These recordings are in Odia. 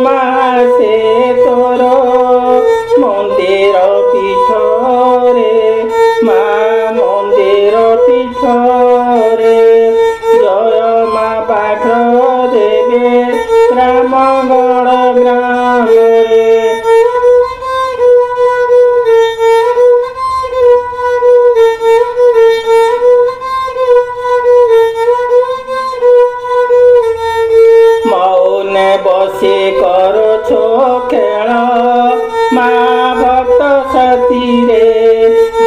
ମାସେ ତୋର ମନ୍ଦିର ପୀଠରେ ମା ମନ୍ଦିର ପୀଠରେ ଜୟ ମା ବାଘ ଦେବେ ରାମଗଡ଼ ଗ୍ରାମରେ। ମଉନେ ବସି କରୁଛୁ ଖେଳ ମା ଭକ୍ତ ସାଥିରେ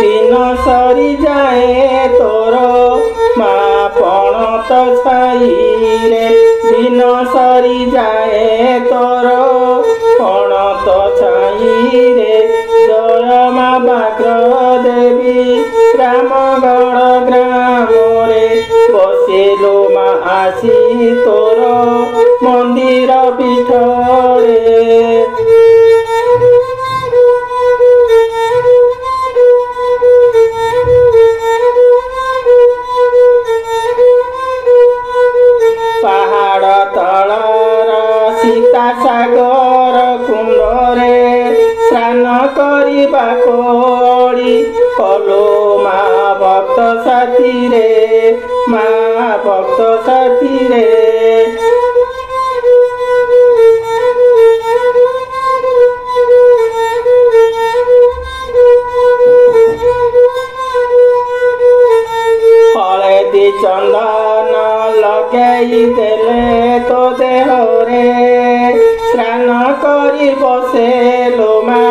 ଦିନ ସରିଯାଏ ତୋର ମା ପଣତ ଛାଇରେ ଦିନ ସରିଯାଏ ତୋର ପଣତ ଛାଇରେ ଜୟ ମା ବାଘ ଦେବୀ ରାମଗଡ଼ ଗ୍ରାମରେ ବସିଲୁ ମା ଆସି ତୋର ମନ୍ଦିର ପୀଠରେ। ପାହାଡ଼ ତଳର ସୀତା ସାଗର କୁଣ୍ଡରେ ସ୍ନାନ କରିବାକୁ ଅଳି କଲୁ ମା ଭକ୍ତ ସାଥିରେ ମା ଭକ୍ତ ସାଥିରେ। ହଳଦୀ ଚନ୍ଦନ ଲଗେଇ ଦେଲେ ତୋ ଦେହରେ ସ୍ନାନ କରି ବସେଲୋ ମା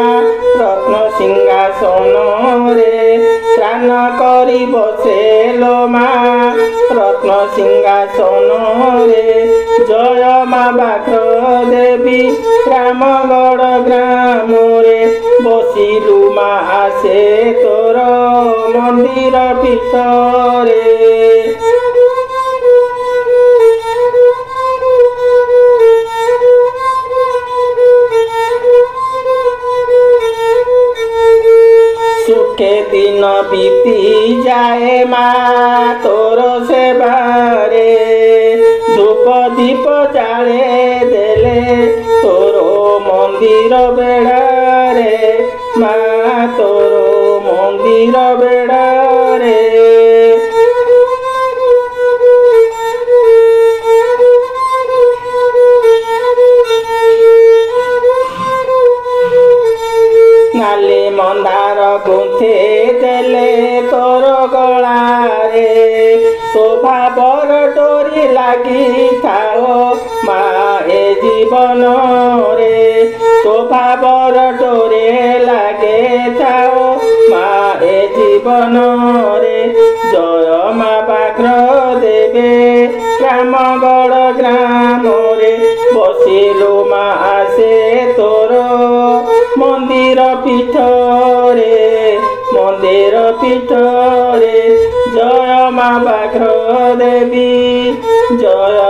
ରତ୍ନ ସିଂହାସନରେ ସ୍ନାନ କରି ବସେଲୋ ମା ରତ୍ନ ସିଂହାସନରେ ଜୟ ମା ବାଘ ଦେବୀ ରାମଗଡ଼ ଗ୍ରାମରେ ବସିଲୁ ମା ଆସେ ତୋର ମନ୍ଦିର ପୀଠରେ। ସୁଖେ ଦିନ ବିତି ଯାଏ ମା ତୋର ସେବାରେ ଧୂପ ଦୀପ ଜାଳେ ଦେଲେ ତୋର ମନ୍ଦିର ବେଢ଼ାରେ ମା ତୋର ମନ୍ଦିର ବେଢ଼ାରେ। ନାଲି ମନ୍ଦାର ଗୁନ୍ଥି ଦେଲେ ତୋର ଗଳାରେ ତୋ ଭାବର ଡୋରି ଲାଗିଥାଅ ମା ଏ ଜୀବନରେ ତୋ ଭାବର ଡୋରି ଲାଗିଥାଅ ମା ଏ ଜୀବନରେ ଜୟ ମା ବାଘ ଦେବେ ରାମଗଡ଼ ଗ୍ରାମରେ ବସିଲୁ ମା ଆସେ ତୋର ମନ୍ଦିର ପୀଠରେ ମନ୍ଦିର ପୀଠରେ ଜୟ ମା ବାଘ ଦେବୀ ଜୟ